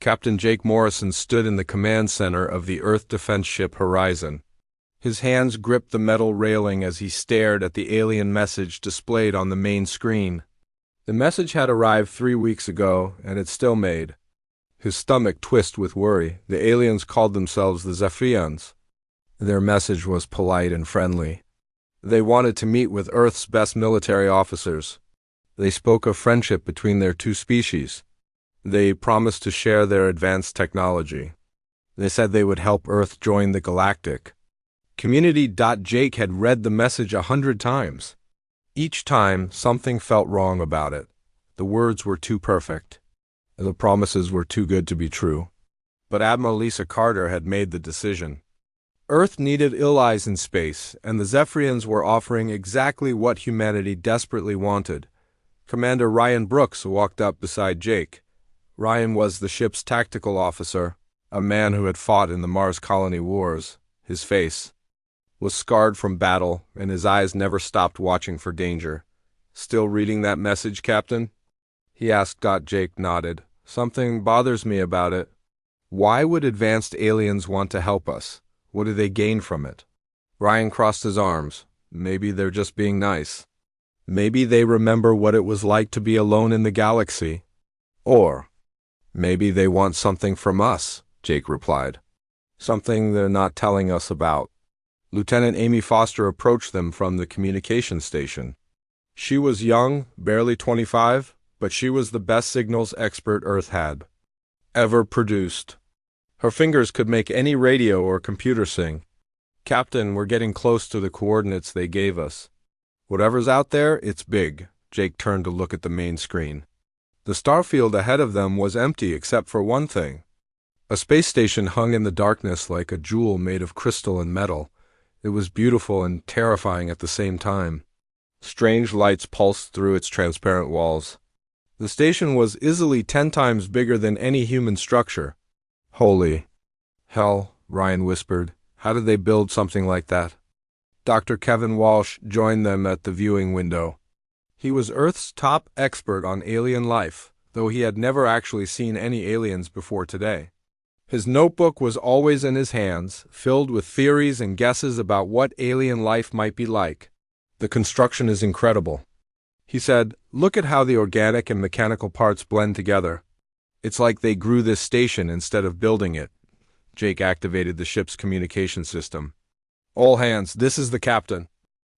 Captain Jake Morrison stood in the command center of the Earth defense ship Horizon. His hands gripped the metal railing as he stared at the alien message displayed on the main screen. The message had arrived 3 weeks ago, and it still made his stomach twist with worry. The aliens called themselves the Zephyrians. Their message was polite and friendly. They wanted to meet with Earth's best military officers. They spoke of friendship between their two species. They promised to share their advanced technology. They said they would help Earth join the Galactic. Community.Jake had read the message 100 times. Each time, something felt wrong about it. The words were too perfect. The promises were too good to be true. But Admiral Lisa Carter had made the decision. Earth needed allies in space, and the Zephyrians were offering exactly what humanity desperately wanted. Commander Ryan Brooks walked up beside Jake. Ryan was the ship's tactical officer, a man who had fought in the Mars Colony Wars. His face was scarred from battle, and his eyes never stopped watching for danger. "Still reading that message, Captain?" he asked. Jake nodded. "Something bothers me about it. Why would advanced aliens want to help us? What do they gain from it?" Ryan crossed his arms. "Maybe they're just being nice. Maybe they remember what it was like to be alone in the galaxy. Or maybe they want something from us," Jake replied. "Something they're not telling us about." Lieutenant Amy Foster approached them from the communication station. She was young, barely 25, but she was the best signals expert Earth had ever produced. Her fingers could make any radio or computer sing. "Captain, we're getting close to the coordinates they gave us. Whatever's out there, it's big." Jake turned to look at the main screen. The starfield ahead of them was empty except for one thing. A space station hung in the darkness like a jewel made of crystal and metal. It was beautiful and terrifying at the same time. Strange lights pulsed through its transparent walls. The station was easily 10 times bigger than any human structure. "Holy hell," Ryan whispered. "How did they build something like that?" Dr. Kevin Walsh joined them at the viewing window. He was Earth's top expert on alien life, though he had never actually seen any aliens before today. His notebook was always in his hands, filled with theories and guesses about what alien life might be like. "The construction is incredible," he said. "Look at how the organic and mechanical parts blend together. It's like they grew this station instead of building it." Jake activated the ship's communication system. "All hands, this is the captain.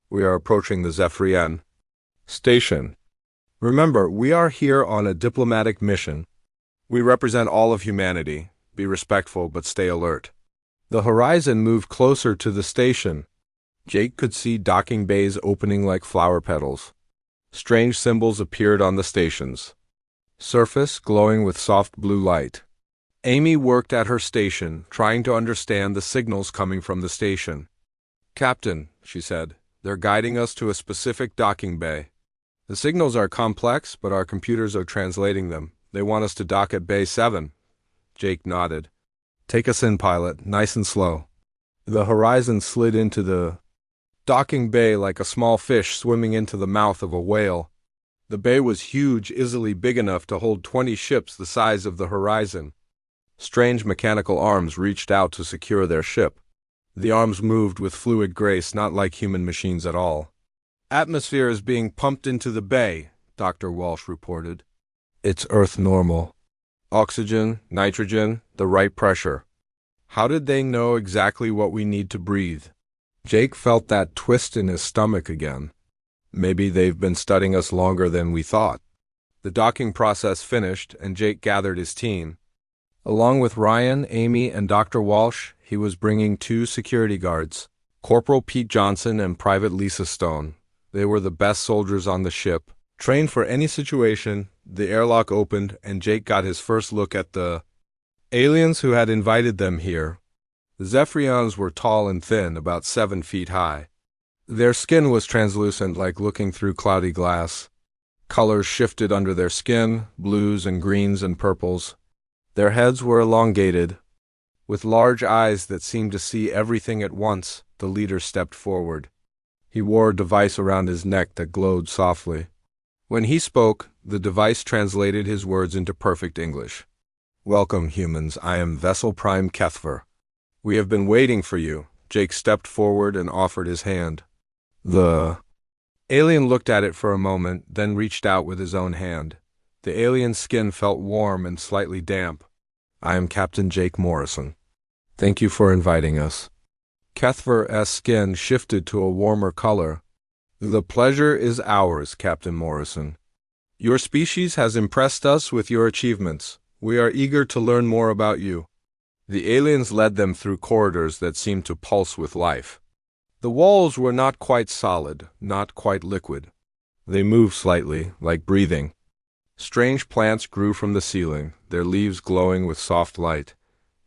We are approaching the Zephyrian station. Remember, we are here on a diplomatic mission. We represent all of humanity. Be respectful, but stay alert." The Horizon moved closer to the station. Jake could see docking bays opening like flower petals. Strange symbols appeared on the station's surface, glowing with soft blue light. Amy worked at her station, trying to understand the signals coming from the station. "Captain," she said, "they're guiding us to a specific docking bay. The signals are complex, but our computers are translating them. They want us to dock at Bay 7. Jake nodded. "Take us in, pilot, nice and slow." The Horizon slid into the docking bay like a small fish swimming into the mouth of a whale. The bay was huge, easily big enough to hold 20 ships the size of the Horizon. Strange mechanical arms reached out to secure their ship. The arms moved with fluid grace, not like human machines at all. "Atmosphere is being pumped into the bay," Dr. Walsh reported. "It's Earth normal. Oxygen, nitrogen, the right pressure." How did they know exactly what we need to breathe? Jake felt that twist in his stomach again. Maybe they've been studying us longer than we thought. The docking process finished, and Jake gathered his team. Along with Ryan, Amy, and Dr. Walsh, he was bringing 2 security guards, Corporal Pete Johnson and Private Lisa Stone. They were the best soldiers on the ship. Trained for any situation, the airlock opened, and Jake got his first look at the aliens who had invited them here. The Zephyrians were tall and thin, about 7 feet high. Their skin was translucent, like looking through cloudy glass. Colors shifted under their skin, blues and greens and purples. Their heads were elongated. With large eyes that seemed to see everything at once, the leader stepped forward. He wore a device around his neck that glowed softly. When he spoke, the device translated his words into perfect English. Welcome, humans. I am Vessel Prime Kethver. We have been waiting for you. Jake stepped forward and offered his hand. The alien looked at it for a moment, then reached out with his own hand. The alien's skin felt warm and slightly damp. I am Captain Jake Morrison. Thank you for inviting us. Kethver's skin shifted to a warmer color. The pleasure is ours, Captain Morrison. Your species has impressed us with your achievements. We are eager to learn more about you. The aliens led them through corridors that seemed to pulse with life. The walls were not quite solid, not quite liquid. They moved slightly, like breathing. Strange plants grew from the ceiling, their leaves glowing with soft light.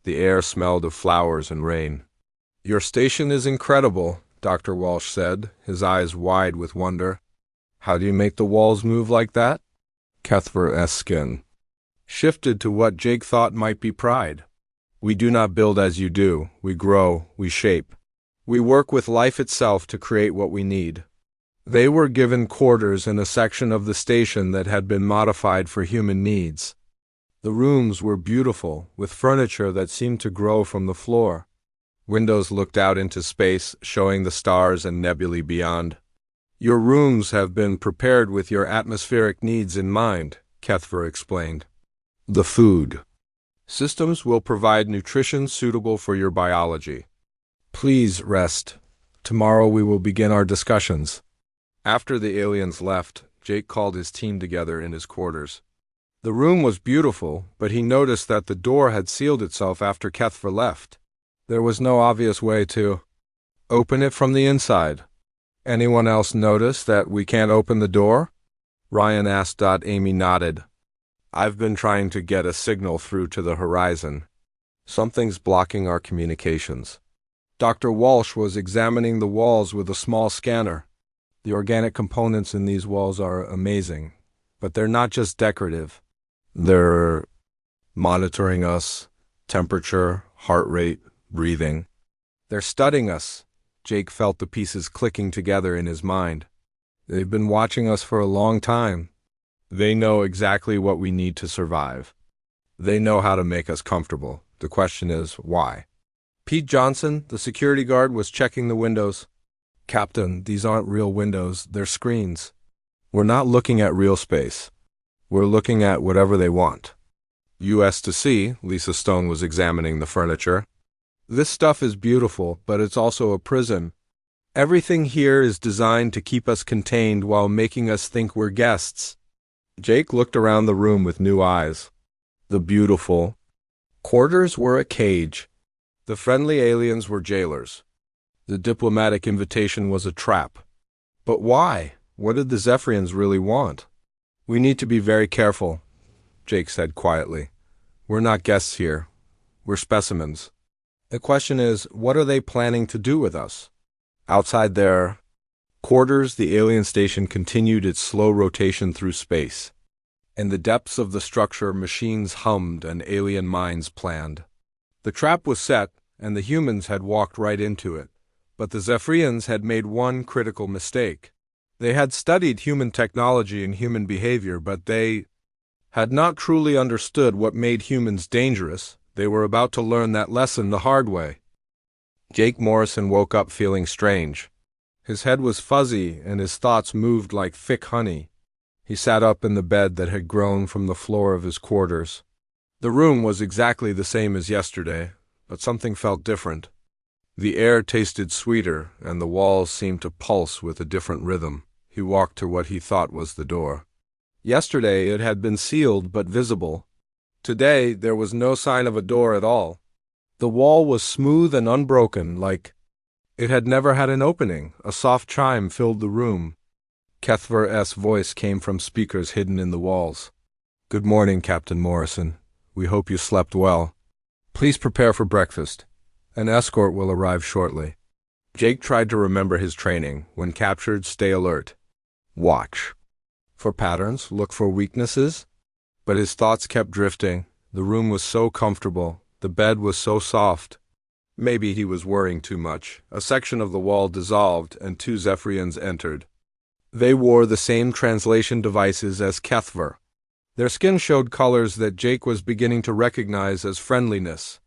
The air smelled of flowers and rain. Your station is incredible, Dr. Walsh said, his eyes wide with wonder. How do you make the walls move like that? Kethver's skin shifted to what Jake thought might be pride. We do not build as you do. We grow, we shape. We work with life itself to create what we need. They were given quarters in a section of the station that had been modified for human needs. The rooms were beautiful, with furniture that seemed to grow from the floor. Windows looked out into space, showing the stars and nebulae beyond. Your rooms have been prepared with your atmospheric needs in mind, Kethver explained. The food systems will provide nutrition suitable for your biology. Please rest. Tomorrow we will begin our discussions. After the aliens left, Jake called his team together in his quarters. The room was beautiful, but he noticed that the door had sealed itself after Kethver left. There was no obvious way to open it from the inside. Anyone else notice that we can't open the door? Ryan asked. Amy nodded. I've been trying to get a signal through to the horizon. Something's blocking our communications. Dr. Walsh was examining the walls with a small scanner. The organic components in these walls are amazing, but they're not just decorative. They're monitoring us, temperature, heart rate, breathing. They're studying us. Jake felt the pieces clicking together in his mind. They've been watching us for a long time. They know exactly what we need to survive. They know how to make us comfortable. The question is, why? Pete Johnson, the security guard, was checking the windows. Captain, these aren't real windows, they're screens. We're not looking at real space. We're looking at whatever they want. US to C, Lisa Stone was examining the furniture. This stuff is beautiful, but it's also a prison. Everything here is designed to keep us contained while making us think we're guests. Jake looked around the room with new eyes. The beautiful quarters were a cage. The friendly aliens were jailers. The diplomatic invitation was a trap. But why? What did the Zephyrians really want? We need to be very careful, Jake said quietly. We're not guests here. We're specimens. The question is, what are they planning to do with us? Outside their quarters, the alien station continued its slow rotation through space. In the depths of the structure, machines hummed and alien minds planned. The trap was set, and the humans had walked right into it. But the Zephyrians had made one critical mistake. They had studied human technology and human behavior, but they had not truly understood what made humans dangerous. They were about to learn that lesson the hard way. Jake Morrison woke up feeling strange. His head was fuzzy and his thoughts moved like thick honey. He sat up in the bed that had grown from the floor of his quarters. The room was exactly the same as yesterday, but something felt different. The air tasted sweeter and the walls seemed to pulse with a different rhythm. He walked to what he thought was the door. Yesterday it had been sealed but visible. Today there was no sign of a door at all. The wall was smooth and unbroken, like it had never had an opening. A soft chime filled the room. Kethver's voice came from speakers hidden in the walls. Good morning, Captain Morrison. We hope you slept well. Please prepare for breakfast. An escort will arrive shortly. Jake tried to remember his training. When captured, stay alert. Watch for patterns, look for weaknesses. But his thoughts kept drifting. The room was so comfortable. The bed was so soft. Maybe he was worrying too much. A section of the wall dissolved, and two Zephyrians entered. They wore the same translation devices as Kethver. Their skin showed colors that Jake was beginning to recognize as friendliness.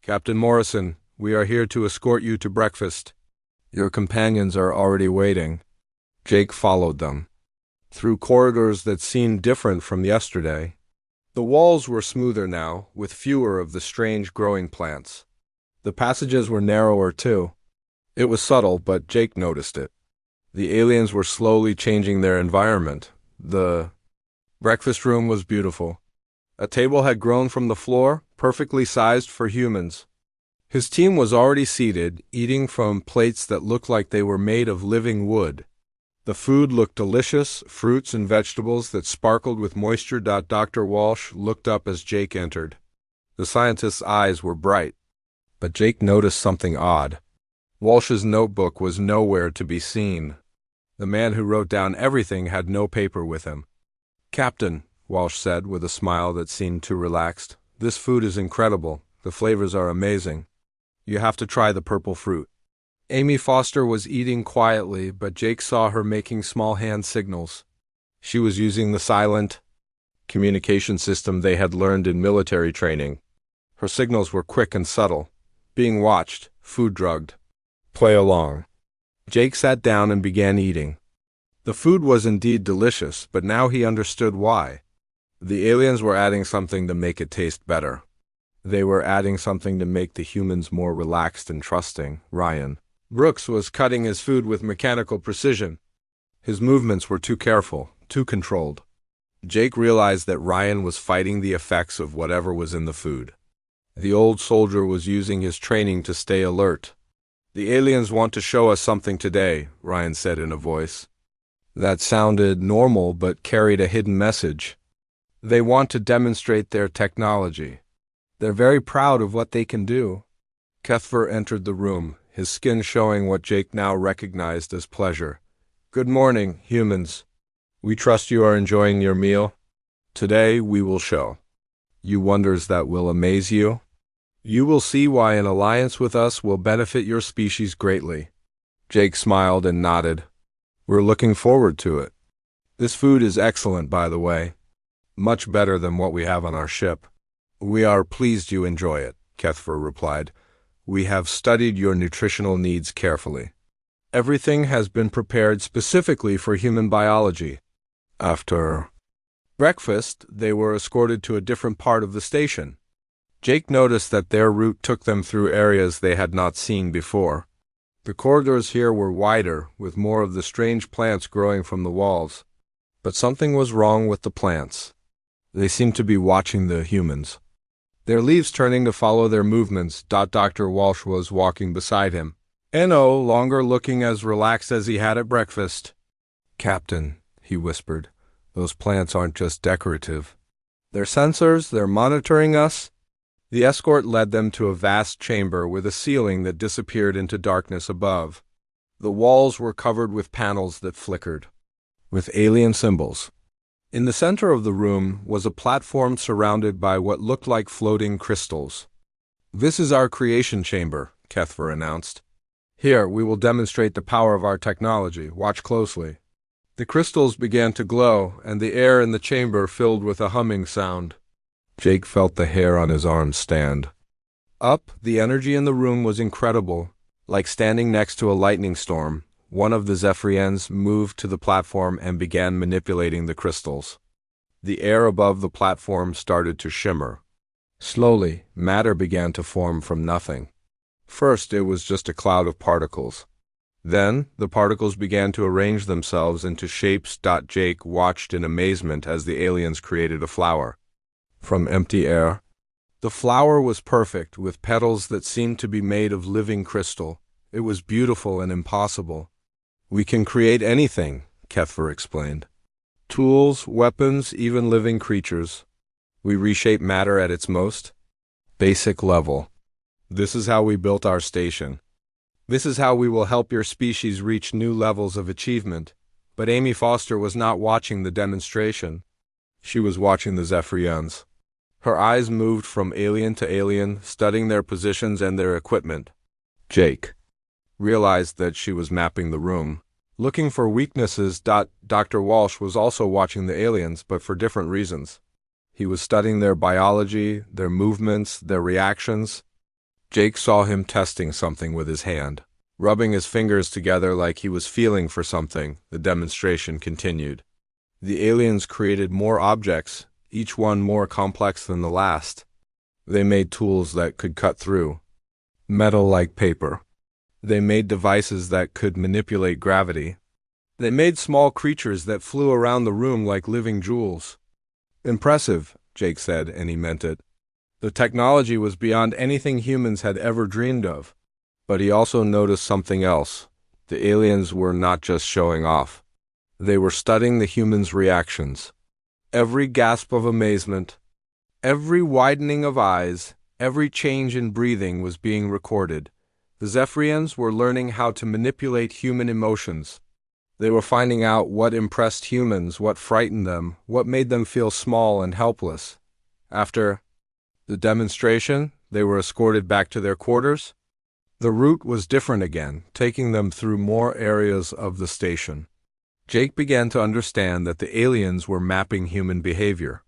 "Captain Morrison, we are here to escort you to breakfast. Your companions are already waiting." Jake followed them through corridors that seemed different from yesterday. The walls were smoother now, with fewer of the strange growing plants. The passages were narrower too. It was subtle, but Jake noticed it. The aliens were slowly changing their environment. The breakfast room was beautiful. A table had grown from the floor, perfectly sized for humans. His team was already seated, eating from plates that looked like they were made of living wood. The food looked delicious, fruits and vegetables that sparkled with moisture. Dr. Walsh looked up as Jake entered. The scientist's eyes were bright, but Jake noticed something odd. Walsh's notebook was nowhere to be seen. The man who wrote down everything had no paper with him. "Captain," Walsh said with a smile that seemed too relaxed, "this food is incredible. The flavors are amazing. You have to try the purple fruit." Amy Foster was eating quietly, but Jake saw her making small hand signals. She was using the silent communication system they had learned in military training. Her signals were quick and subtle. Being watched, food drugged. Play along. Jake sat down and began eating. The food was indeed delicious, but now he understood why. The aliens were adding something to make it taste better. They were adding something to make the humans more relaxed and trusting. Ryan Brooks was cutting his food with mechanical precision. His movements were too careful, too controlled. Jake realized that Ryan was fighting the effects of whatever was in the food. The old soldier was using his training to stay alert. "The aliens want to show us something today," Ryan said in a voice that sounded normal but carried a hidden message. "They want to demonstrate their technology. They're very proud of what they can do." Kethver entered the room, his skin showing what Jake now recognized as pleasure. "Good morning, humans. We trust you are enjoying your meal. Today we will show you wonders that will amaze you. You will see why an alliance with us will benefit your species greatly." Jake smiled and nodded. "We're looking forward to it. This food is excellent, by the way. Much better than what we have on our ship." "We are pleased you enjoy it," Kethver replied. "We have studied your nutritional needs carefully. Everything has been prepared specifically for human biology." After breakfast, they were escorted to a different part of the station. Jake noticed that their route took them through areas they had not seen before. The corridors here were wider, with more of the strange plants growing from the walls. But something was wrong with the plants. They seemed to be watching the humans, their leaves turning to follow their movements. Dr. Walsh was walking beside him, no longer looking as relaxed as he had at breakfast. "Captain," he whispered, "those plants aren't just decorative. They're sensors, they're monitoring us." The escort led them to a vast chamber with a ceiling that disappeared into darkness above. The walls were covered with panels that flickered with alien symbols. In the center of the room was a platform surrounded by what looked like floating crystals. "This is our creation chamber," Kethver announced. "Here, we will demonstrate the power of our technology. Watch closely." The crystals began to glow, and the air in the chamber filled with a humming sound. Jake felt the hair on his arms stand up. The energy in the room was incredible, like standing next to a lightning storm. One of the Zephyrians moved to the platform and began manipulating the crystals. The air above the platform started to shimmer. Slowly, matter began to form from nothing. First, it was just a cloud of particles. Then, the particles began to arrange themselves into shapes. Jake watched in amazement as the aliens created a flower from empty air. The flower was perfect, with petals that seemed to be made of living crystal. It was beautiful and impossible. "We can create anything," Kethver explained. "Tools, weapons, even living creatures. We reshape matter at its most basic level. This is how we built our station. This is how we will help your species reach new levels of achievement." But Amy Foster was not watching the demonstration. She was watching the Zephyrians. Her eyes moved from alien to alien, studying their positions and their equipment. Jake realized that she was mapping the room, looking for weaknesses. Dr. Walsh was also watching the aliens, but for different reasons. He was studying their biology, their movements, their reactions. Jake saw him testing something with his hand. Rubbing his fingers together like he was feeling for something, the demonstration continued. The aliens created more objects, each one more complex than the last. They made tools that could cut through metal like paper. They made devices that could manipulate gravity. They made small creatures that flew around the room like living jewels. Impressive, Jake said, and he meant it. The technology was beyond anything humans had ever dreamed of. But he also noticed something else. The aliens were not just showing off. They were studying the humans' reactions. Every gasp of amazement, every widening of eyes, every change in breathing was being recorded. The Zephyrians were learning how to manipulate human emotions. They were finding out what impressed humans, what frightened them, what made them feel small and helpless. After the demonstration, they were escorted back to their quarters. The route was different again, taking them through more areas of the station. Jake began to understand that the aliens were mapping human behavior.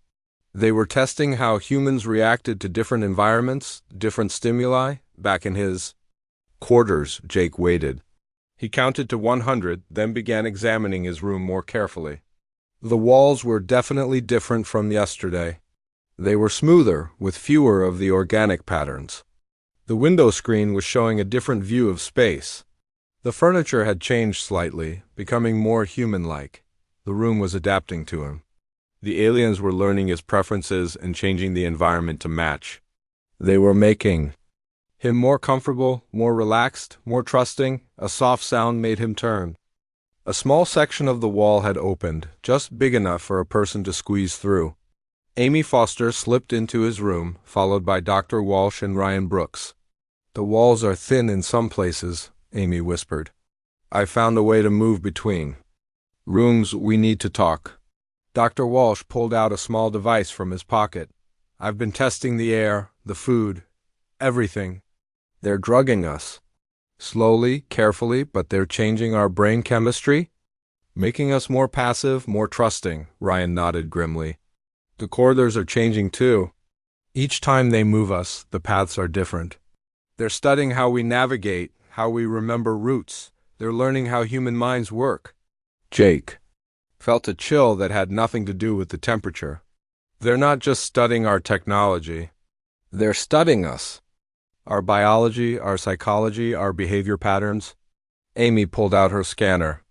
They were testing how humans reacted to different environments, different stimuli. Back in his quarters, Jake waited. He counted to 100, then began examining his room more carefully. The walls were definitely different from yesterday. They were smoother, with fewer of the organic patterns. The window screen was showing a different view of space. The furniture had changed slightly, becoming more human-like. The room was adapting to him. The aliens were learning his preferences and changing the environment to match. They were making him more comfortable, more relaxed, more trusting. A soft sound made him turn. A small section of the wall had opened, just big enough for a person to squeeze through. Amy Foster slipped into his room, followed by Dr. Walsh and Ryan Brooks. "The walls are thin in some places," Amy whispered. "I found a way to move between rooms. We need to talk." Dr. Walsh pulled out a small device from his pocket. "I've been testing the air, the food, everything. They're drugging us. Slowly, carefully, but they're changing our brain chemistry, making us more passive, more trusting," Ryan nodded grimly. "The corridors are changing too. Each time they move us, the paths are different. They're studying how we navigate, how we remember routes. They're learning how human minds work." Jake felt a chill that had nothing to do with the temperature. "They're not just studying our technology. They're studying us. Our biology, our psychology, our behavior patterns." Amy pulled out her scanner.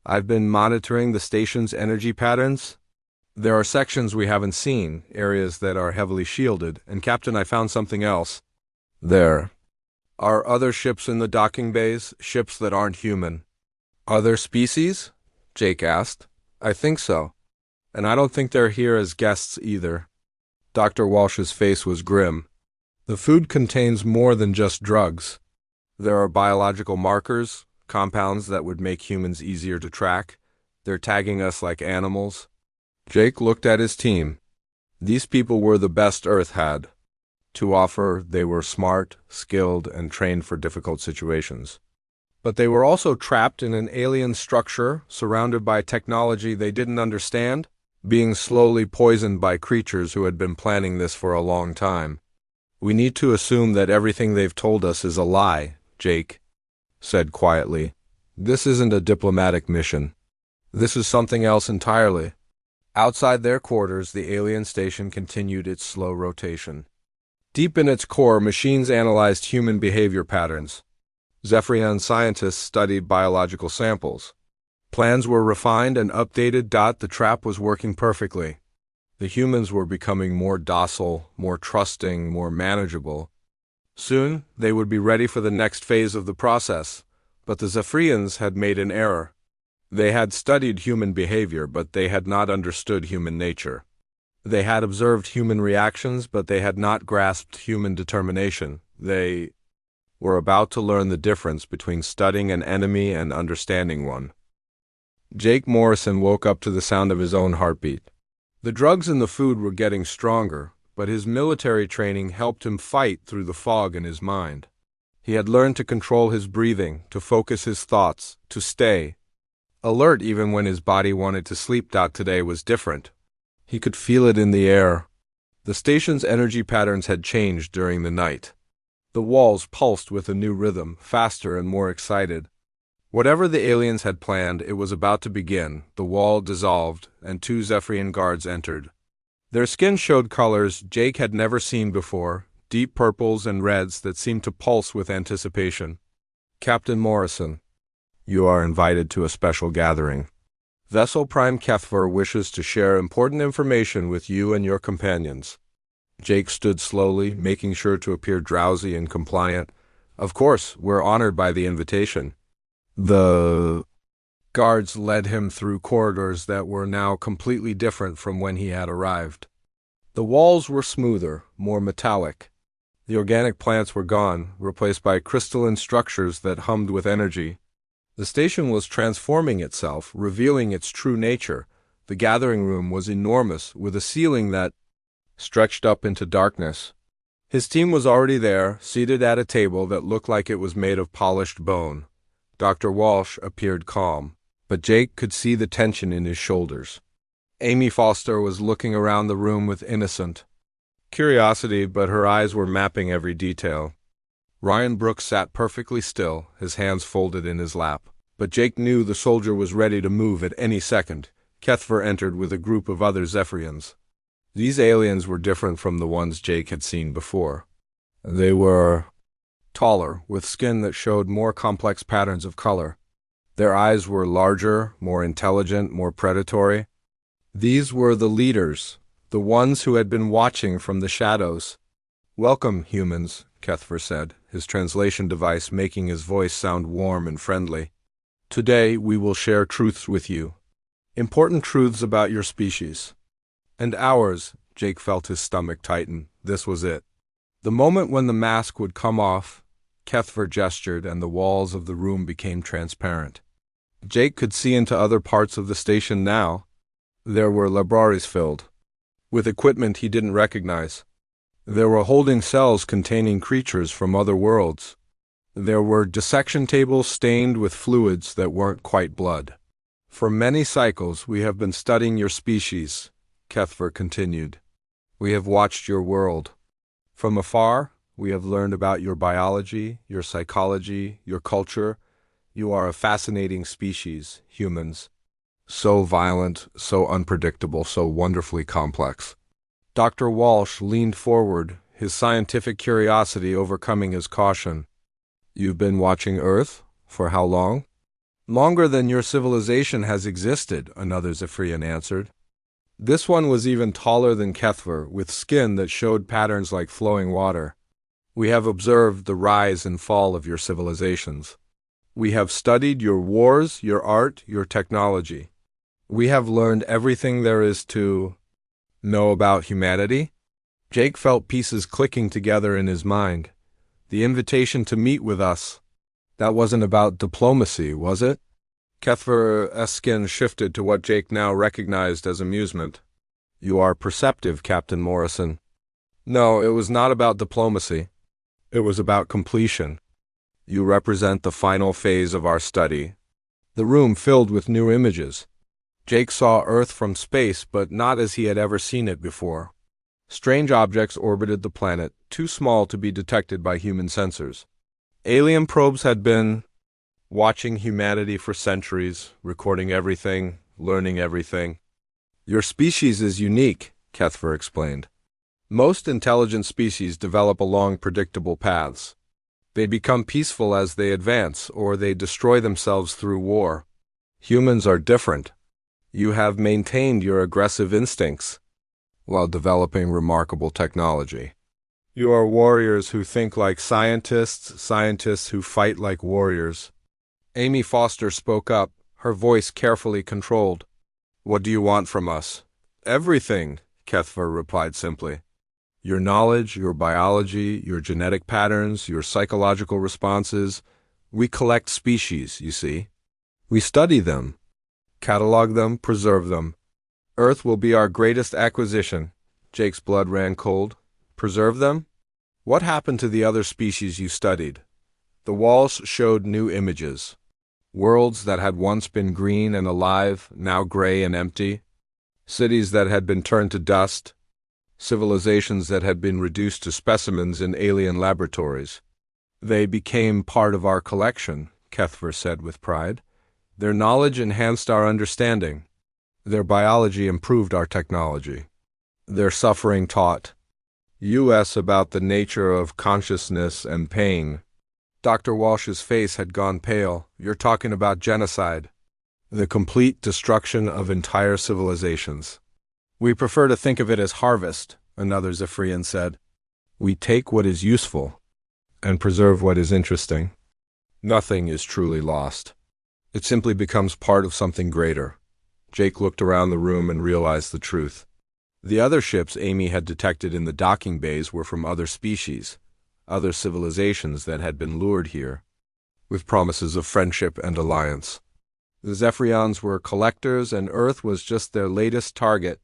"I've been monitoring the station's energy patterns. There are sections we haven't seen, areas that are heavily shielded, and Captain, I found something else. There are other ships in the docking bays, ships that aren't human." "Other species?" Jake asked. "I think so. And I don't think they're here as guests either." Dr. Walsh's face was grim. "The food contains more than just drugs. There are biological markers, compounds that would make humans easier to track. They're tagging us like animals." Jake looked at his team. These people were the best Earth had to offer. They were smart, skilled, and trained for difficult situations. But they were also trapped in an alien structure, surrounded by technology they didn't understand, being slowly poisoned by creatures who had been planning this for a long time. "We need to assume that everything they've told us is a lie," Jake said quietly. "This isn't a diplomatic mission. This is something else entirely." Outside their quarters, the alien station continued its slow rotation. Deep in its core, machines analyzed human behavior patterns. Zephyrian scientists studied biological samples. Plans were refined and updated. The trap was working perfectly. The humans were becoming more docile, more trusting, more manageable. Soon, they would be ready for the next phase of the process. But the Zephyrians had made an error. They had studied human behavior, but they had not understood human nature. They had observed human reactions, but they had not grasped human determination. They were about to learn the difference between studying an enemy and understanding one. Jake Morrison woke up to the sound of his own heartbeat. The drugs in the food were getting stronger, but his military training helped him fight through the fog in his mind. He had learned to control his breathing, to focus his thoughts, to stay alert even when his body wanted to sleep. Today was different. He could feel it in the air. The station's energy patterns had changed during the night. The walls pulsed with a new rhythm, faster and more excited. Whatever the aliens had planned, it was about to begin. The wall dissolved, and two Zephyrian guards entered. Their skin showed colors Jake had never seen before, deep purples and reds that seemed to pulse with anticipation. "Captain Morrison, you are invited to a special gathering. Vessel Prime Kethver wishes to share important information with you and your companions." Jake stood slowly, making sure to appear drowsy and compliant. "Of course, we're honored by the invitation." The guards led him through corridors that were now completely different from when he had arrived. The walls were smoother, more metallic. The organic plants were gone, replaced by crystalline structures that hummed with energy. The station was transforming itself, revealing its true nature. The gathering room was enormous, with a ceiling that stretched up into darkness. His team was already there, seated at a table that looked like it was made of polished bone. Dr. Walsh appeared calm, but Jake could see the tension in his shoulders. Amy Foster was looking around the room with innocent curiosity, but her eyes were mapping every detail. Ryan Brooks sat perfectly still, his hands folded in his lap. But Jake knew the soldier was ready to move at any second. Kethver entered with a group of other Zephyrians. These aliens were different from the ones Jake had seen before. They were taller, with skin that showed more complex patterns of color. Their eyes were larger, more intelligent, more predatory. These were the leaders, the ones who had been watching from the shadows. "Welcome, humans," Kethver said, his translation device making his voice sound warm and friendly. "Today we will share truths with you. Important truths about your species. And ours." Jake felt his stomach tighten. This was it. The moment when the mask would come off, Kethver gestured and the walls of the room became transparent. Jake could see into other parts of the station now. There were laboratories filled with equipment he didn't recognize. There were holding cells containing creatures from other worlds. There were dissection tables stained with fluids that weren't quite blood. "For many cycles we have been studying your species," Kethver continued. "We have watched your world. From afar, we have learned about your biology, your psychology, your culture. You are a fascinating species, humans. So violent, so unpredictable, so wonderfully complex." Dr. Walsh leaned forward, his scientific curiosity overcoming his caution. "You've been watching Earth? For how long?" "Longer than your civilization has existed," another Zephyrian answered. This one was even taller than Kethver, with skin that showed patterns like flowing water. "We have observed the rise and fall of your civilizations. We have studied your wars, your art, your technology. We have learned everything there is to know about humanity." Jake felt pieces clicking together in his mind. The invitation to meet with us. That wasn't about diplomacy, was it? Kethver's skin shifted to what Jake now recognized as amusement. "You are perceptive, Captain Morrison." "No, it was not about diplomacy. It was about completion. You represent the final phase of our study." The room filled with new images. Jake saw Earth from space, but not as he had ever seen it before. Strange objects orbited the planet, too small to be detected by human sensors. Alien probes had been watching humanity for centuries, recording everything, learning everything. "Your species is unique," Kethver explained. "Most intelligent species develop along predictable paths. They become peaceful as they advance, or they destroy themselves through war. Humans are different. You have maintained your aggressive instincts while developing remarkable technology. You are warriors who think like scientists, scientists who fight like warriors." Amy Foster spoke up, her voice carefully controlled. "What do you want from us?" "Everything," Kethver replied simply. "Your knowledge, your biology, your genetic patterns, your psychological responses. We collect species, you see. We study them, catalog them, preserve them. Earth will be our greatest acquisition." Jake's blood ran cold. "Preserve them? What happened to the other species you studied?" The walls showed new images. Worlds that had once been green and alive, now gray and empty. Cities that had been turned to dust. civilizations that had been reduced to specimens in alien laboratories. They became part of our collection, Kethver said with pride. Their knowledge enhanced our understanding. Their biology improved our technology. Their suffering taught us about the nature of consciousness and pain. Dr. Walsh's face had gone pale. You're talking about genocide. The complete destruction of entire civilizations. We prefer to think of it as harvest, another Zephyrian said. We take what is useful and preserve what is interesting. Nothing is truly lost. It simply becomes part of something greater. Jake looked around the room and realized the truth. The other ships Amy had detected in the docking bays were from other species, other civilizations that had been lured here, with promises of friendship and alliance. The Zephyrians were collectors, and Earth was just their latest target.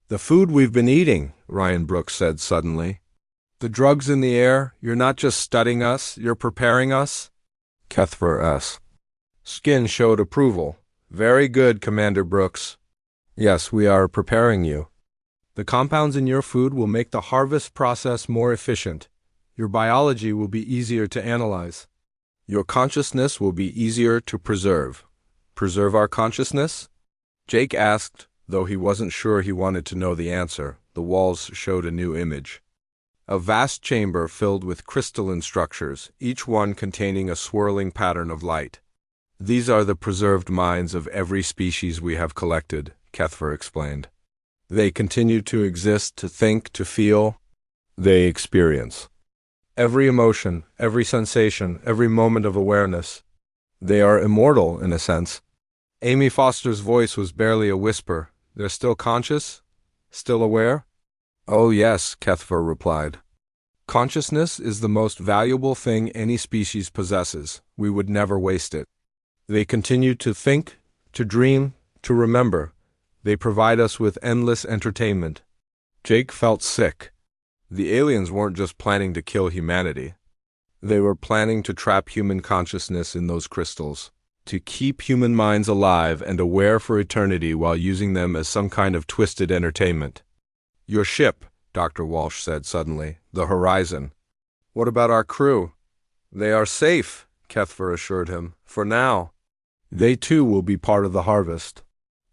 The food we've been eating, Ryan Brooks said suddenly. The drugs in the air, you're not just studying us, you're preparing us? Kethver S. Skin showed approval. Very good, Commander Brooks. Yes, we are preparing you. The compounds in your food will make the harvest process more efficient. Your biology will be easier to analyze. Your consciousness will be easier to preserve. Preserve our consciousness? Jake asked, though he wasn't sure he wanted to know the answer. The walls showed a new image. A vast chamber filled with crystalline structures, each one containing a swirling pattern of light. These are the preserved minds of every species we have collected, Kethver explained. They continue to exist, to think, to feel. They experience. Every emotion, every sensation, every moment of awareness. They are immortal, in a sense. Amy Foster's voice was barely a whisper. They're still conscious? Still aware? Oh yes, Kethver replied. Consciousness is the most valuable thing any species possesses. We would never waste it. They continue to think, to dream, to remember. They provide us with endless entertainment. Jake felt sick. The aliens weren't just planning to kill humanity. They were planning to trap human consciousness in those crystals, to keep human minds alive and aware for eternity while using them as some kind of twisted entertainment. Your ship, Dr. Walsh said suddenly, the Horizon. What about our crew? They are safe, Kethver assured him, for now. They too will be part of the harvest.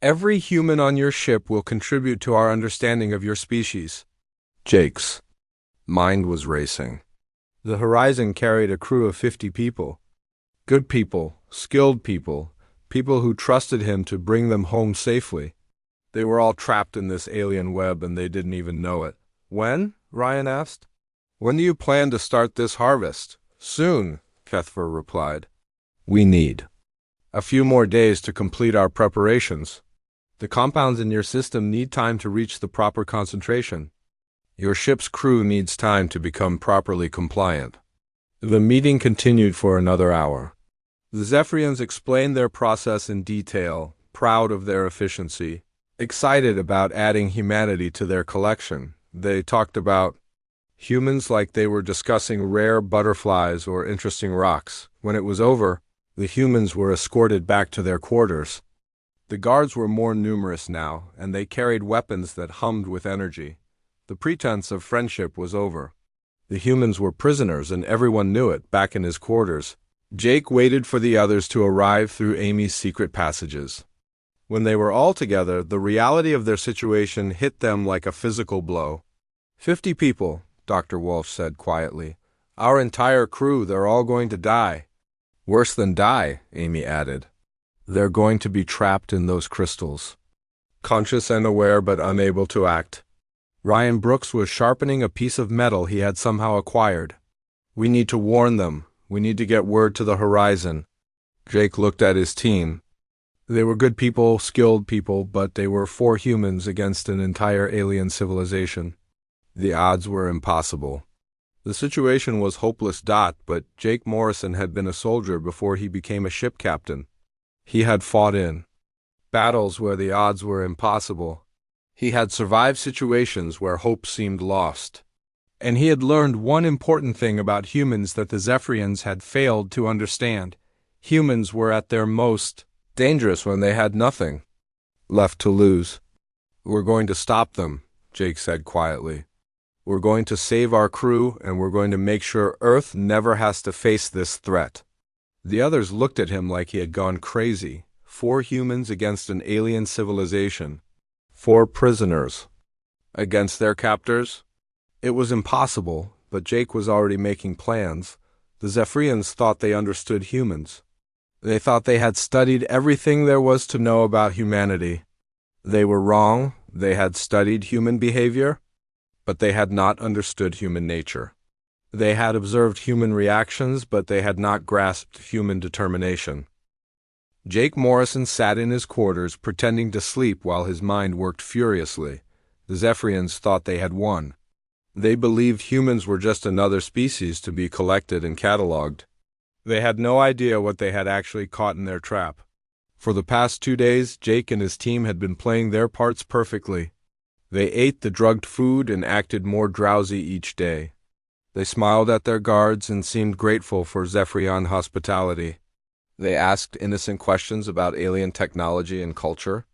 Every human on your ship will contribute to our understanding of your species. Jake's mind was racing. The Horizon carried a crew of 50 people. Good people, skilled people, people who trusted him to bring them home safely. They were all trapped in this alien web and they didn't even know it. When? Ryan asked. When do you plan to start this harvest? Soon, Kethver replied. We need a few more days to complete our preparations. The compounds in your system need time to reach the proper concentration. Your ship's crew needs time to become properly compliant. The meeting continued for another hour. The Zephyrians explained their process in detail, proud of their efficiency, excited about adding humanity to their collection. They talked about humans like they were discussing rare butterflies or interesting rocks. When it was over, the humans were escorted back to their quarters. The guards were more numerous now, and they carried weapons that hummed with energy. The pretense of friendship was over. The humans were prisoners, and everyone knew it, back in his quarters. Jake waited for the others to arrive through Amy's secret passages. When they were all together, the reality of their situation hit them like a physical blow. 50 people, Dr. Walsh said quietly. Our entire crew, they're all going to die. Worse than die, Amy added. They're going to be trapped in those crystals. Conscious and aware but unable to act. Ryan Brooks was sharpening a piece of metal he had somehow acquired. We need to warn them. We need to get word to the Horizon. Jake looked at his team. They were good people, skilled people, but they were 4 humans against an entire alien civilization. The odds were impossible. The situation was hopeless. But Jake Morrison had been a soldier before he became a ship captain. He had fought in battles where the odds were impossible. He had survived situations where hope seemed lost. And he had learned one important thing about humans that the Zephyrians had failed to understand. Humans were at their most dangerous when they had nothing left to lose. We're going to stop them, Jake said quietly. "We're going to save our crew, and we're going to make sure Earth never has to face this threat." The others looked at him like he had gone crazy. 4 humans against an alien civilization. 4 prisoners against their captors? It was impossible, but Jake was already making plans. The Zephyrians thought they understood humans. They thought they had studied everything there was to know about humanity. They were wrong. They had studied human behavior, but they had not understood human nature. They had observed human reactions, but they had not grasped human determination. Jake Morrison sat in his quarters, pretending to sleep while his mind worked furiously. The Zephyrians thought they had won. They believed humans were just another species to be collected and catalogued. They had no idea what they had actually caught in their trap. For the past 2 days, Jake and his team had been playing their parts perfectly. They ate the drugged food and acted more drowsy each day. They smiled at their guards and seemed grateful for Zephyrian hospitality. They asked innocent questions about alien technology and culture.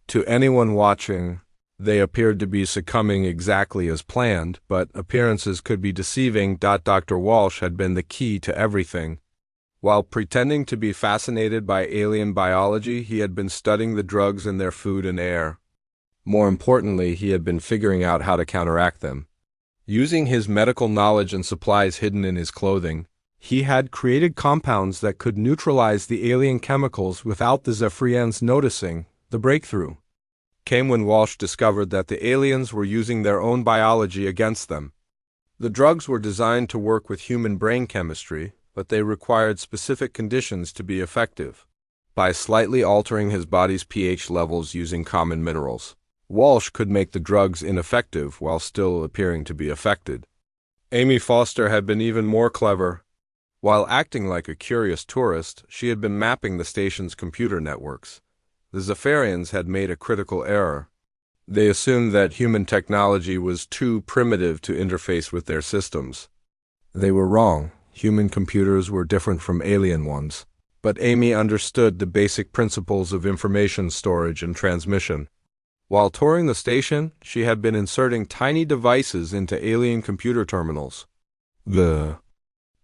To anyone watching, they appeared to be succumbing exactly as planned, but appearances could be deceiving. Dr. Walsh had been the key to everything. While pretending to be fascinated by alien biology, he had been studying the drugs in their food and air. More importantly, he had been figuring out how to counteract them. Using his medical knowledge and supplies hidden in his clothing, he had created compounds that could neutralize the alien chemicals without the Zephyrians noticing. The breakthrough came when Walsh discovered that the aliens were using their own biology against them. The drugs were designed to work with human brain chemistry, but they required specific conditions to be effective. By slightly altering his body's pH levels using common minerals, Walsh could make the drugs ineffective while still appearing to be affected. Amy Foster had been even more clever. While acting like a curious tourist, she had been mapping the station's computer networks. The Zephyrians had made a critical error. They assumed that human technology was too primitive to interface with their systems. They were wrong. Human computers were different from alien ones. But Amy understood the basic principles of information storage and transmission. While touring the station, she had been inserting tiny devices into alien computer terminals. The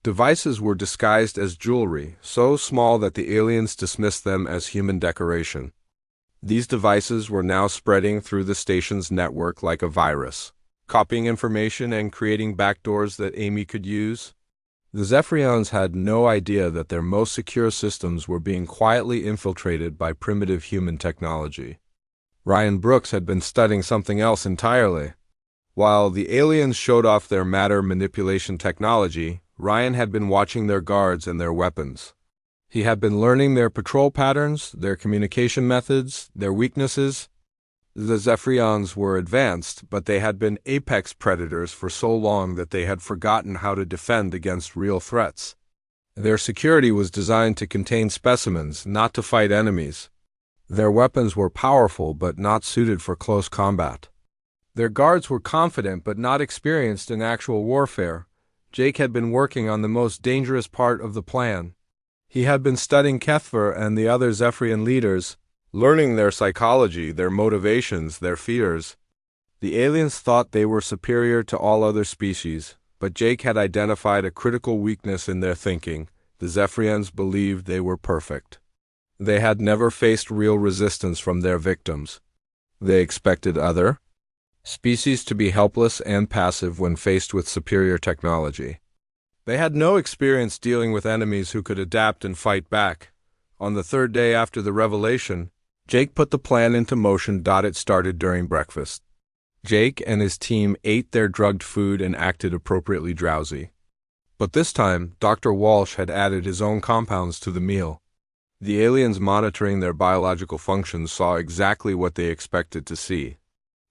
devices were disguised as jewelry, so small that the aliens dismissed them as human decoration. These devices were now spreading through the station's network like a virus, copying information and creating backdoors that Amy could use. The Zephyrians had no idea that their most secure systems were being quietly infiltrated by primitive human technology. Ryan Brooks had been studying something else entirely. While the aliens showed off their matter manipulation technology, Ryan had been watching their guards and their weapons. He had been learning their patrol patterns, their communication methods, their weaknesses. The Zephyrians were advanced, but they had been apex predators for so long that they had forgotten how to defend against real threats. Their security was designed to contain specimens, not to fight enemies. Their weapons were powerful but not suited for close combat. Their guards were confident but not experienced in actual warfare. Jake had been working on the most dangerous part of the plan. He had been studying Kethver and the other Zephyrian leaders, learning their psychology, their motivations, their fears. The aliens thought they were superior to all other species, but Jake had identified a critical weakness in their thinking. The Zephyrians believed they were perfect. They had never faced real resistance from their victims. They expected other species to be helpless and passive when faced with superior technology. They had no experience dealing with enemies who could adapt and fight back. On the 3rd day after the revelation, Jake put the plan into motion. It started during breakfast. Jake and his team ate their drugged food and acted appropriately drowsy. But this time, Dr. Walsh had added his own compounds to the meal. The aliens monitoring their biological functions saw exactly what they expected to see.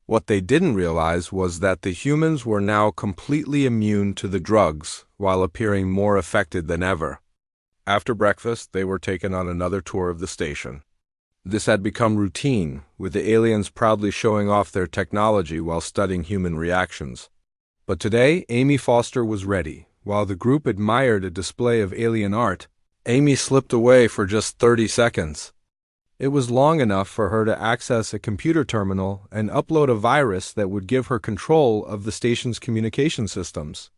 What they didn't realize was that the humans were now completely immune to the drugs, while appearing more affected than ever. After breakfast, they were taken on another tour of the station. This had become routine, with the aliens proudly showing off their technology while studying human reactions. But today, Amy Foster was ready. While the group admired a display of alien art, Amy slipped away for just 30 seconds. It was long enough for her to access a computer terminal and upload a virus that would give her control of the station's communication systems.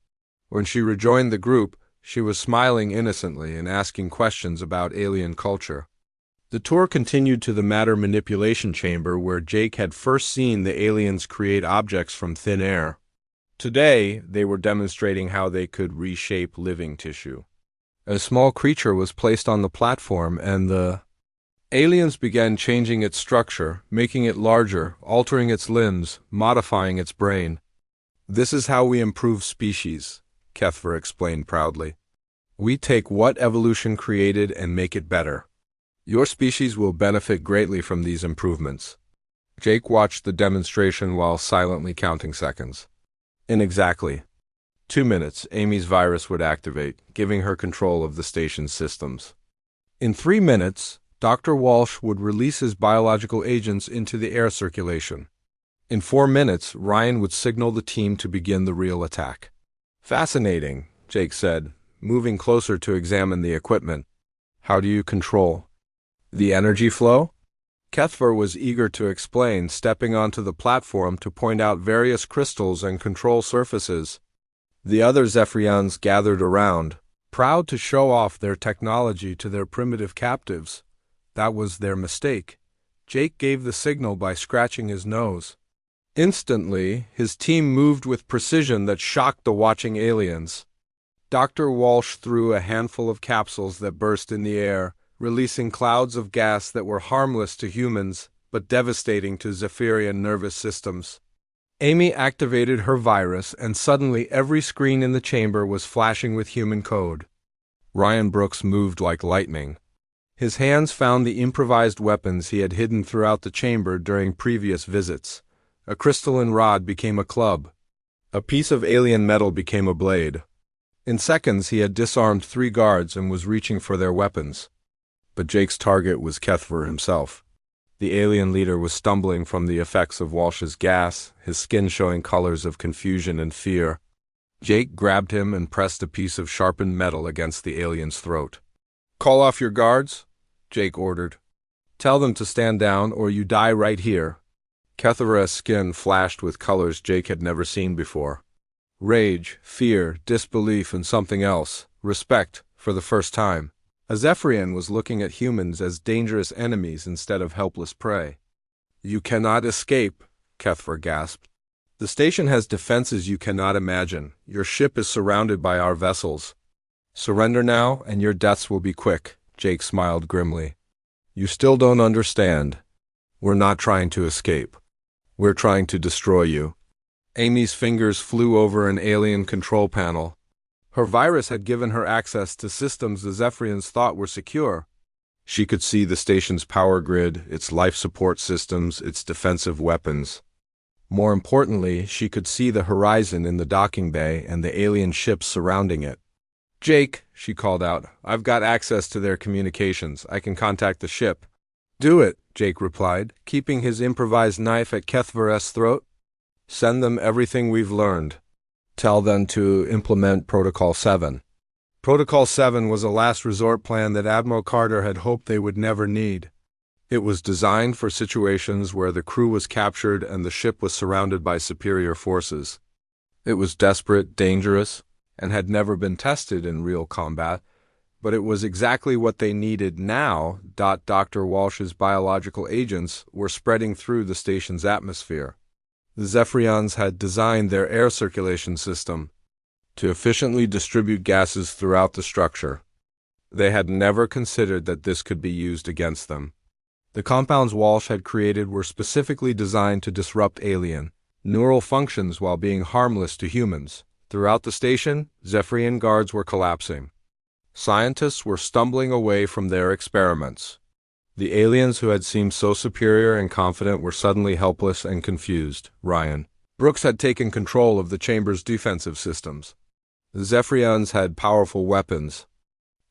When she rejoined the group, she was smiling innocently and asking questions about alien culture. The tour continued to the matter manipulation chamber where Jake had first seen the aliens create objects from thin air. Today, they were demonstrating how they could reshape living tissue. A small creature was placed on the platform and the aliens began changing its structure, making it larger, altering its limbs, modifying its brain. "This is how we improve species," Kethver explained proudly. "We take what evolution created and make it better. Your species will benefit greatly from these improvements." Jake watched the demonstration while silently counting seconds. In exactly 2 minutes, Amy's virus would activate, giving her control of the station's systems. In 3 minutes, Dr. Walsh would release his biological agents into the air circulation. In 4 minutes, Ryan would signal the team to begin the real attack. "Fascinating," Jake said, moving closer to examine the equipment. "How do you control the energy flow?" Kethver was eager to explain, stepping onto the platform to point out various crystals and control surfaces. The other Zephyrians gathered around, proud to show off their technology to their primitive captives. That was their mistake. Jake gave the signal by scratching his nose. Instantly, his team moved with precision that shocked the watching aliens. Dr. Walsh threw a handful of capsules that burst in the air, releasing clouds of gas that were harmless to humans, but devastating to Zephyrian nervous systems. Amy activated her virus, and suddenly every screen in the chamber was flashing with human code. Ryan Brooks moved like lightning. His hands found the improvised weapons he had hidden throughout the chamber during previous visits. A crystalline rod became a club. A piece of alien metal became a blade. In seconds, he had disarmed 3 guards and was reaching for their weapons. But Jake's target was Kethver himself. The alien leader was stumbling from the effects of Walsh's gas, his skin showing colors of confusion and fear. Jake grabbed him and pressed a piece of sharpened metal against the alien's throat. "Call off your guards," Jake ordered. "Tell them to stand down or you die right here." Kethver's skin flashed with colors Jake had never seen before. Rage, fear, disbelief, and something else, respect, for the first time. A Zephyrian was looking at humans as dangerous enemies instead of helpless prey. "You cannot escape," Kethver gasped. "The station has defenses you cannot imagine. Your ship is surrounded by our vessels. Surrender now, and your deaths will be quick," Jake smiled grimly. "You still don't understand. We're not trying to escape. We're trying to destroy you." Amy's fingers flew over an alien control panel. Her virus had given her access to systems the Zephyrians thought were secure. She could see the station's power grid, its life support systems, its defensive weapons. More importantly, she could see the horizon in the docking bay and the alien ships surrounding it. "Jake," she called out, "I've got access to their communications. I can contact the ship." "Do it," Jake replied, keeping his improvised knife at Kethver's throat. "Send them everything we've learned. Tell them to implement Protocol 7. Protocol 7 was a last resort plan that Admiral Carter had hoped they would never need. It was designed for situations where the crew was captured and the ship was surrounded by superior forces. It was desperate, dangerous, and had never been tested in real combat, but it was exactly what they needed now. Dr. Walsh's biological agents were spreading through the station's atmosphere. The Zephyrians had designed their air circulation system to efficiently distribute gases throughout the structure. They had never considered that this could be used against them. The compounds Walsh had created were specifically designed to disrupt alien neural functions while being harmless to humans. Throughout the station, Zephyrian guards were collapsing. Scientists were stumbling away from their experiments. The aliens who had seemed so superior and confident were suddenly helpless and confused. Ryan Brooks had taken control of the chamber's defensive systems. The Zephyrians had powerful weapons,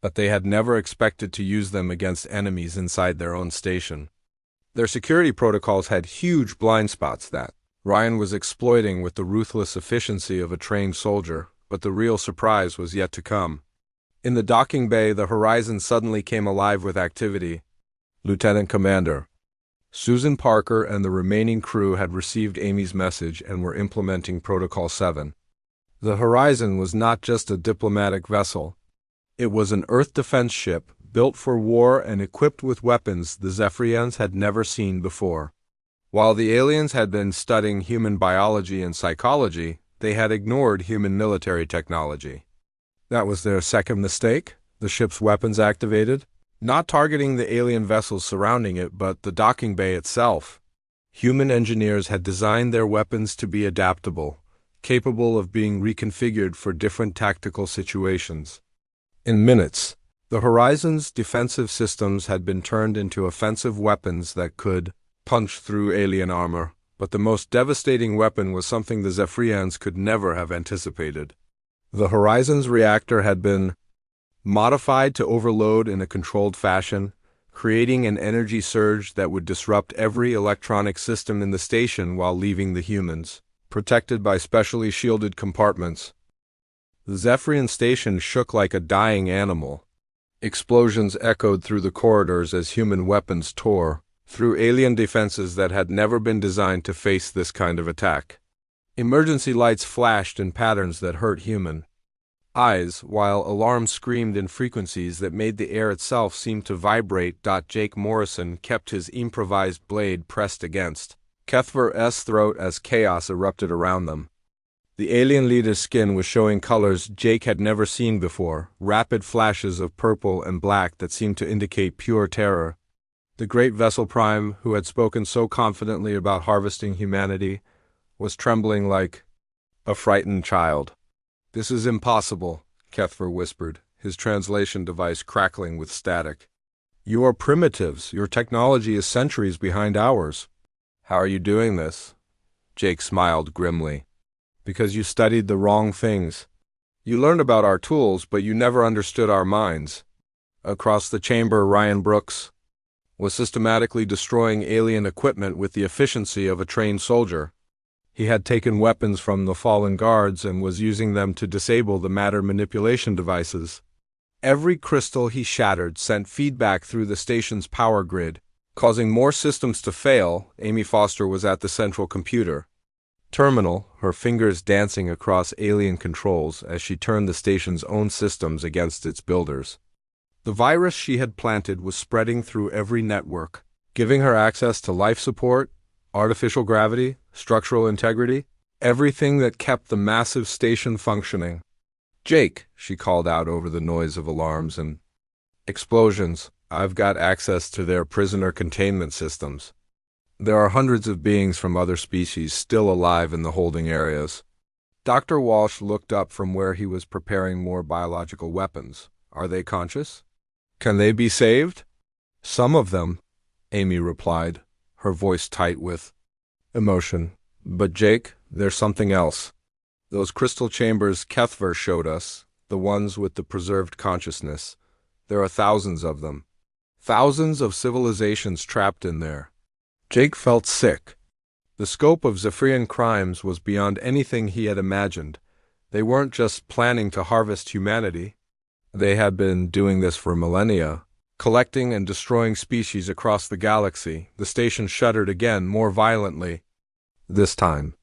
but they had never expected to use them against enemies inside their own station. Their security protocols had huge blind spots that Ryan was exploiting with the ruthless efficiency of a trained soldier, but the real surprise was yet to come. In the docking bay, the horizon suddenly came alive with activity. Lieutenant Commander. Susan Parker and the remaining crew had received Amy's message and were implementing Protocol 7. The Horizon was not just a diplomatic vessel. It was an Earth defense ship, built for war and equipped with weapons the Zephyrians had never seen before. While the aliens had been studying human biology and psychology, they had ignored human military technology. That was their second mistake, the ship's weapons activated, not targeting the alien vessels surrounding it but the docking bay itself. Human engineers had designed their weapons to be adaptable, capable of being reconfigured for different tactical situations. In minutes, the Horizon's defensive systems had been turned into offensive weapons that could punch through alien armor, but the most devastating weapon was something the Zephyrians could never have anticipated. The Horizon's reactor had been modified to overload in a controlled fashion, creating an energy surge that would disrupt every electronic system in the station while leaving the humans protected by specially shielded compartments. The Zephyrian station shook like a dying animal. Explosions echoed through the corridors as human weapons tore through alien defenses that had never been designed to face this kind of attack. Emergency lights flashed in patterns that hurt human eyes, while alarms screamed in frequencies that made the air itself seem to vibrate. Jake Morrison kept his improvised blade pressed against Kethver's throat as chaos erupted around them. The alien leader's skin was showing colors Jake had never seen before, rapid flashes of purple and black that seemed to indicate pure terror. The great Vessel Prime, who had spoken so confidently about harvesting humanity, was trembling like a frightened child. "This is impossible," Kethver whispered, his translation device crackling with static. "You are primitives. Your technology is centuries behind ours." "How are you doing this?" Jake smiled grimly. "Because you studied the wrong things. You learned about our tools, but you never understood our minds." Across the chamber, Ryan Brooks was systematically destroying alien equipment with the efficiency of a trained soldier. He had taken weapons from the fallen guards and was using them to disable the matter manipulation devices. Every crystal he shattered sent feedback through the station's power grid, causing more systems to fail. Amy Foster was at the central computer terminal, her fingers dancing across alien controls as she turned the station's own systems against its builders. The virus she had planted was spreading through every network, giving her access to life support, artificial gravity, structural integrity, everything that kept the massive station functioning. "Jake," she called out over the noise of alarms and explosions, "I've got access to their prisoner containment systems. There are hundreds of beings from other species still alive in the holding areas." Dr. Walsh looked up from where he was preparing more biological weapons. "Are they conscious? Can they be saved?" "Some of them," Amy replied, her voice tight with emotion. "But Jake, there's something else. Those crystal chambers Kethver showed us, the ones with the preserved consciousness, there are thousands of them. Thousands of civilizations trapped in there." Jake felt sick. The scope of Zephyrian crimes was beyond anything he had imagined. They weren't just planning to harvest humanity. They had been doing this for millennia, collecting and destroying species across the galaxy. The station shuddered again, more violently. This time,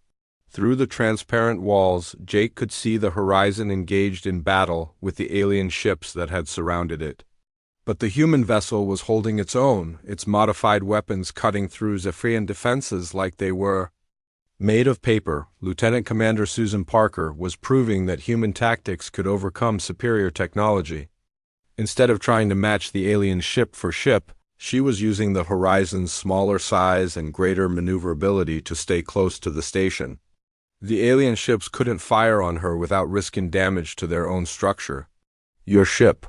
through the transparent walls, Jake could see the Horizon engaged in battle with the alien ships that had surrounded it. But the human vessel was holding its own, its modified weapons cutting through Zephyrian defenses like they were made of paper. Lieutenant Commander Susan Parker was proving that human tactics could overcome superior technology. Instead of trying to match the alien ship for ship, she was using the Horizon's smaller size and greater maneuverability to stay close to the station. The alien ships couldn't fire on her without risking damage to their own structure. "Your ship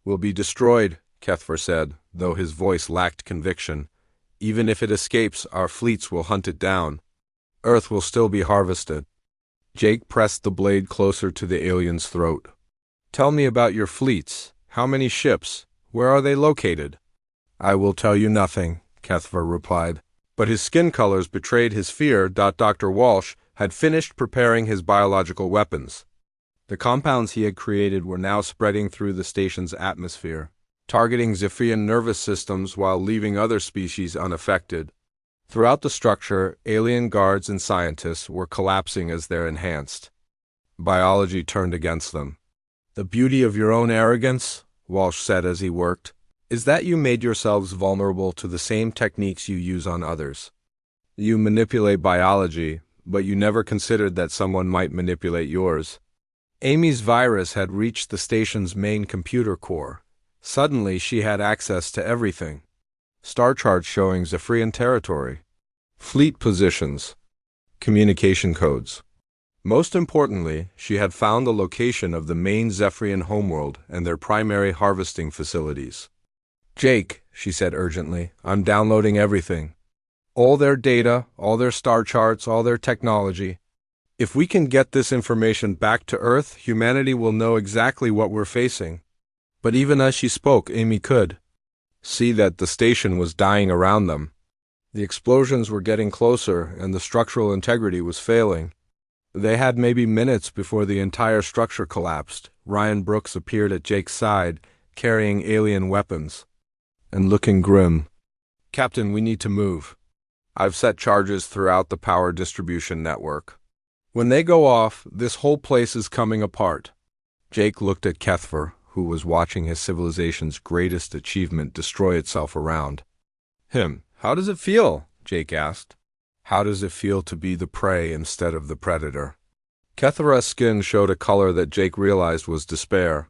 will be destroyed," Kethver said, though his voice lacked conviction. "Even if it escapes, our fleets will hunt it down. Earth will still be harvested." Jake pressed the blade closer to the alien's throat. "Tell me about your fleets. How many ships? Where are they located?" "I will tell you nothing," Kethver replied, but his skin colors betrayed his fear. Dr. Walsh had finished preparing his biological weapons. The compounds he had created were now spreading through the station's atmosphere. targeting Zephyrian nervous systems while leaving other species unaffected. Throughout the structure, alien guards and scientists were collapsing as they're enhanced. Biology turned against them. "The beauty of your own arrogance," Walsh said as he worked, "is that you made yourselves vulnerable to the same techniques you use on others. You manipulate biology, but you never considered that someone might manipulate yours." Amy's virus had reached the station's main computer core. Suddenly, she had access to everything. Star charts showing Zephyrian territory, fleet positions, communication codes. Most importantly, she had found the location of the main Zephyrian homeworld and their primary harvesting facilities. "Jake," she said urgently, "I'm downloading everything. All their data, all their star charts, all their technology. If we can get this information back to Earth, humanity will know exactly what we're facing." But even as she spoke, Amy could see that the station was dying around them. The explosions were getting closer, and the structural integrity was failing. They had maybe minutes before the entire structure collapsed. Ryan Brooks appeared at Jake's side, carrying alien weapons and looking grim. "Captain, we need to move. I've set charges throughout the power distribution network. When they go off, this whole place is coming apart." Jake looked at Kethver, who was watching his civilization's greatest achievement destroy itself around him. "How does it feel?" Jake asked. "How does it feel to be the prey instead of the predator?" Kethver's skin showed a color that Jake realized was despair.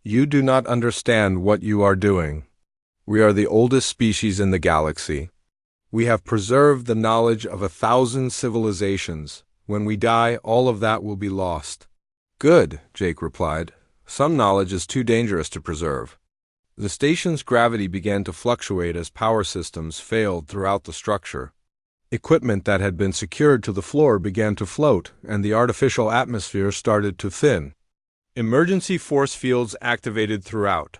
"You do not understand what you are doing. We are the oldest species in the galaxy. We have preserved the knowledge of 1,000 civilizations. When we die, all of that will be lost." "Good," Jake replied. "Some knowledge is too dangerous to preserve." The station's gravity began to fluctuate as power systems failed throughout the structure. Equipment that had been secured to the floor began to float, and the artificial atmosphere started to thin. Emergency force fields activated throughout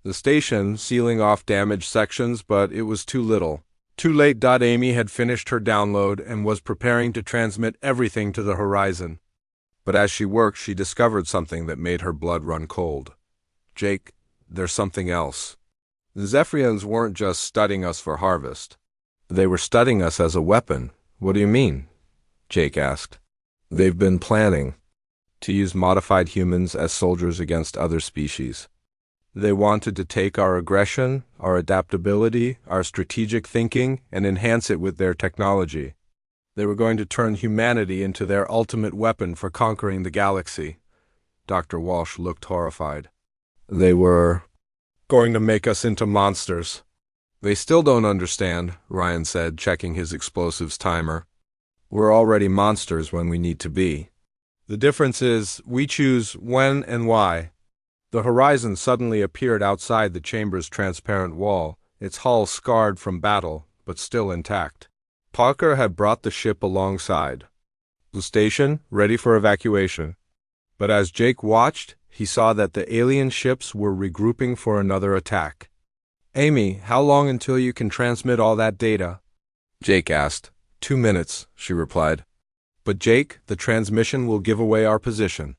the station, sealing off damaged sections, but it was too little. Too late. Amy had finished her download and was preparing to transmit everything to the horizon. But as she worked, she discovered something that made her blood run cold. "Jake, there's something else. The Zephyrians weren't just studying us for harvest. They were studying us as a weapon." "What do you mean?" Jake asked. "They've been planning to use modified humans as soldiers against other species. They wanted to take our aggression, our adaptability, our strategic thinking, and enhance it with their technology. They were going to turn humanity into their ultimate weapon for conquering the galaxy." Dr. Walsh looked horrified. "They were going to make us into monsters." "They still don't understand," Ryan said, checking his explosives timer. "We're already monsters when we need to be. The difference is we choose when and why." The horizon suddenly appeared outside the chamber's transparent wall, its hull scarred from battle, but still intact. Parker had brought the ship alongside the station, ready for evacuation. But as Jake watched, he saw that the alien ships were regrouping for another attack. "Amy, how long until you can transmit all that data?" Jake asked. 2 minutes, she replied. "But Jake, the transmission will give away our position.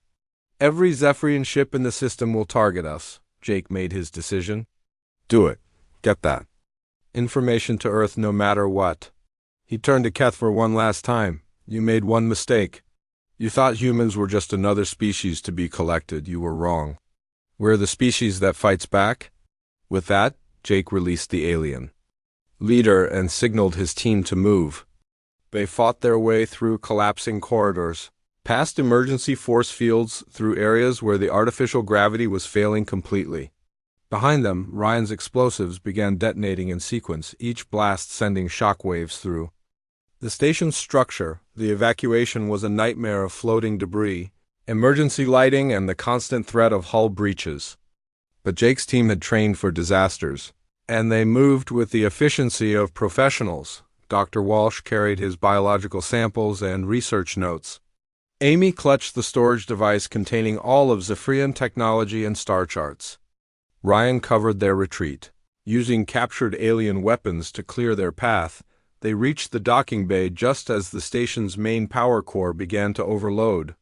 Every Zephyrian ship in the system will target us." Jake made his decision. "Do it. Get that information to Earth no matter what." He turned to Kethver one last time. "You made one mistake. You thought humans were just another species to be collected. You were wrong. We're the species that fights back." With that, Jake released the alien leader and signaled his team to move. They fought their way through collapsing corridors, past emergency force fields, through areas where the artificial gravity was failing completely. Behind them, Ryan's explosives began detonating in sequence, each blast sending shockwaves through the station's structure. The evacuation was a nightmare of floating debris, emergency lighting, and the constant threat of hull breaches. But Jake's team had trained for disasters, and they moved with the efficiency of professionals. Dr. Walsh carried his biological samples and research notes. Amy clutched the storage device containing all of Zephyrian technology and star charts. Ryan covered their retreat. Using captured alien weapons to clear their path, they reached the docking bay just as the station's main power core began to overload.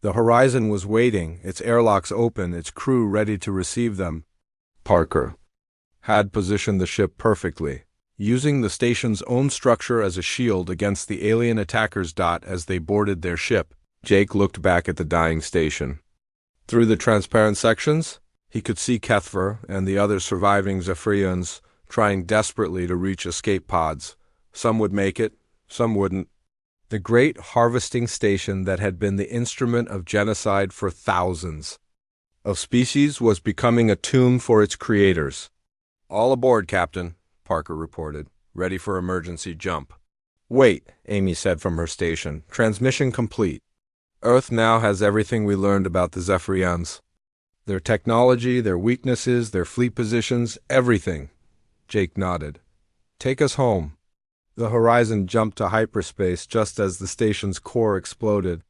The horizon was waiting, its airlocks open, its crew ready to receive them. Parker had positioned the ship perfectly, using the station's own structure as a shield against the alien attackers. As they boarded their ship, Jake looked back at the dying station. Through the transparent sections, he could see Kethver and the other surviving Zephyrians trying desperately to reach escape pods. Some would make it, some wouldn't. The great harvesting station that had been the instrument of genocide for thousands of species was becoming a tomb for its creators. "All aboard, Captain," Parker reported, ready for emergency jump. "Wait," Amy said from her station. "Transmission complete. Earth now has everything we learned about the Zephyrians. Their technology, their weaknesses, their fleet positions, everything." Jake nodded. "Take us home." The Horizon jumped to hyperspace just as the station's core exploded.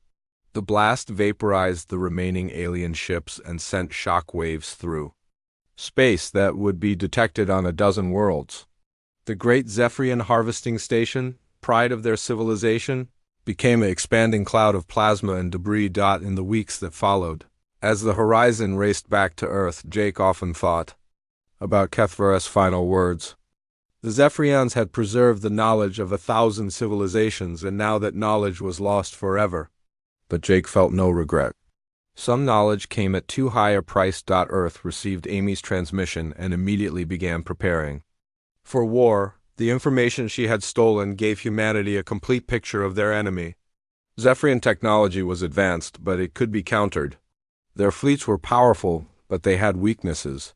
The blast vaporized the remaining alien ships and sent shock waves through space that would be detected on a dozen worlds. The great Zephyrian harvesting station, pride of their civilization, became an expanding cloud of plasma and debris. In the weeks that followed, as the Horizon raced back to Earth, Jake often thought about Kethver's final words. The Zephyrians had preserved the knowledge of 1,000 civilizations, and now that knowledge was lost forever. But Jake felt no regret. Some knowledge came at too high a price. Earth received Amy's transmission and immediately began preparing for war. The information she had stolen gave humanity a complete picture of their enemy. Zephyrian technology was advanced, but it could be countered. Their fleets were powerful, but they had weaknesses.